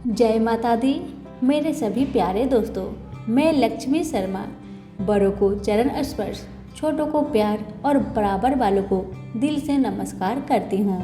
जय माता दी। मेरे सभी प्यारे दोस्तों, मैं लक्ष्मी शर्मा बड़ों को चरण स्पर्श, छोटों को प्यार और बराबर वालों को दिल से नमस्कार करती हूँ।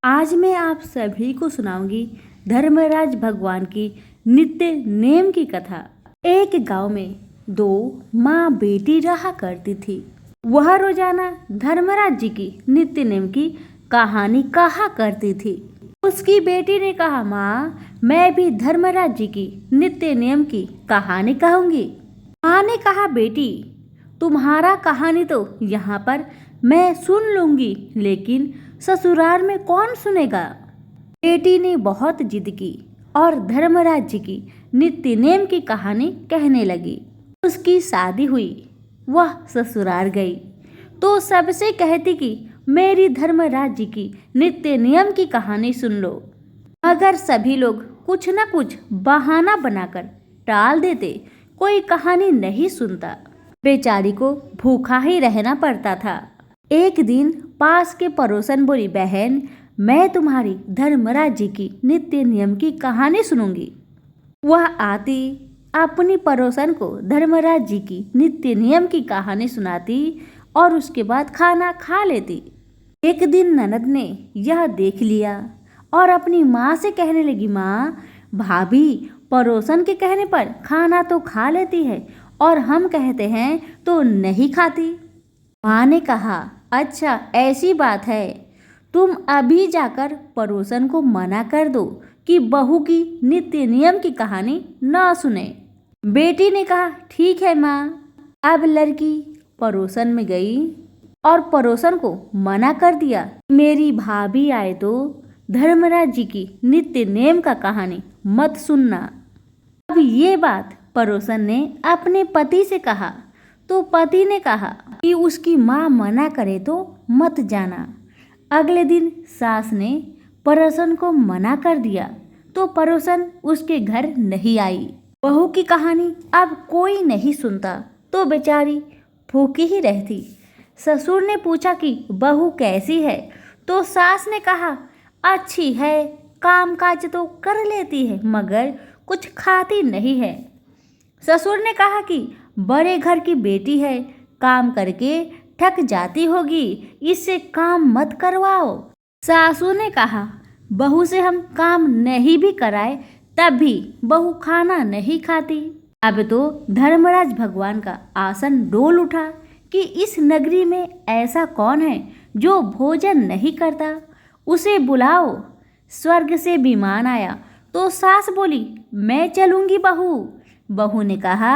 आज मैं आप सभी को सुनाऊंगी धर्मराज भगवान की नित्य नेम की कथा। एक गांव में दो माँ बेटी रहा करती थी। वह रोजाना धर्मराज जी की नित्य नेम की कहानी कहा करती थी। उसकी बेटी ने कहा, माँ मैं भी धर्मराज जी की नित्य नेम की कहानी कहूंगी। माँ ने कहा, बेटी तुम्हारा कहानी तो यहाँ पर मैं सुन लूंगी, लेकिन ससुराल में कौन सुनेगा। बेटी ने बहुत जिद की और धर्मराज जी की नित्य नेम की कहानी कहने लगी। उसकी शादी हुई, वह ससुराल गई तो सबसे कहती कि मेरी धर्मराज जी की नित्य नियम की कहानी सुन लो। मगर सभी लोग कुछ न कुछ बहाना बनाकर टाल देते, कोई कहानी नहीं सुनता। बेचारी को भूखा ही रहना पड़ता था। एक दिन पास के पड़ोसन बोली, बहन मैं तुम्हारी धर्मराज जी की नित्य नियम की कहानी सुनूंगी। वह आती, अपनी पड़ोसन को धर्मराज जी की नित्य नियम की कहानी सुनाती और उसके बाद खाना खा लेती। एक दिन ननद ने यह देख लिया और अपनी माँ से कहने लगी, माँ भाभी पड़ोसन के कहने पर खाना तो खा लेती है और हम कहते हैं तो नहीं खाती। माँ ने कहा, अच्छा ऐसी बात है, तुम अभी जाकर पड़ोसन को मना कर दो कि बहू की नित्य नियम की कहानी न सुने। बेटी ने कहा, ठीक है माँ। अब लड़की पड़ोसन में गई और पड़ोसन को मना कर दिया, मेरी भाभी आए तो धर्मराज जी की नित्य नेम का कहानी मत सुनना। अब ये बात पड़ोसन ने अपने पति से कहा तो पति ने कहा कि उसकी माँ मना करे तो मत जाना। अगले दिन सास ने पड़ोसन को मना कर दिया तो पड़ोसन उसके घर नहीं आई। बहू की कहानी अब कोई नहीं सुनता तो बेचारी भूखी ही रहती। ससुर ने पूछा कि बहू कैसी है तो सास ने कहा, अच्छी है, काम काज तो कर लेती है मगर कुछ खाती नहीं है। ससुर ने कहा कि बड़े घर की बेटी है, काम करके थक जाती होगी, इससे काम मत करवाओ। सासू ने कहा, बहू से हम काम नहीं भी कराए तब भी बहू खाना नहीं खाती। अब तो धर्मराज भगवान का आसन डोल उठा कि इस नगरी में ऐसा कौन है जो भोजन नहीं करता, उसे बुलाओ। स्वर्ग से विमान आया तो सास बोली, मैं चलूंगी बहू। बहू ने कहा,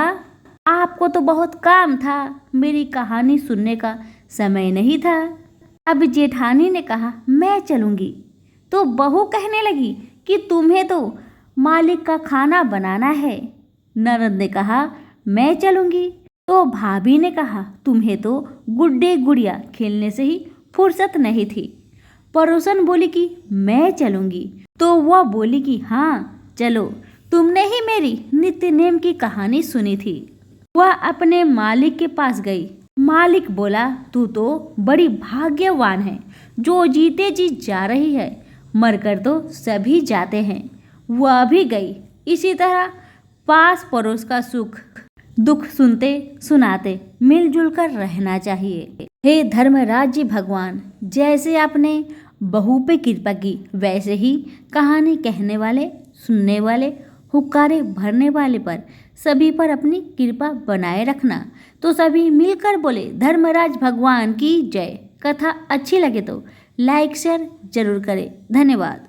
आपको तो बहुत काम था, मेरी कहानी सुनने का समय नहीं था। अब जेठानी ने कहा, मैं चलूंगी तो बहू कहने लगी कि तुम्हें तो मालिक का खाना बनाना है। ननद ने कहा, मैं चलूंगी तो भाभी ने कहा, तुम्हें तो गुड्डे गुड़िया खेलने से ही फुर्सत नहीं थी। पड़ोसन बोली कि मैं चलूंगी तो वह बोली कि हाँ चलो, तुमने ही मेरी नित्य नेम की कहानी सुनी थी। वह अपने मालिक के पास गई। मालिक बोला, तू तो बड़ी भाग्यवान है, जो जीते जी जा रही है, मरकर तो सभी जाते हैं। वह भी गई। इसी तरह पास पड़ोस का सुख दुख सुनते सुनाते मिलजुल कर रहना चाहिए। हे धर्मराज जी भगवान, जैसे आपने बहू पे कृपा की, वैसे ही कहानी कहने वाले, सुनने वाले, हुक्कारे भरने वाले पर सभी पर अपनी कृपा बनाए रखना। तो सभी मिलकर बोले, धर्मराज भगवान की जय। कथा अच्छी लगे तो लाइक शेयर जरूर करें। धन्यवाद।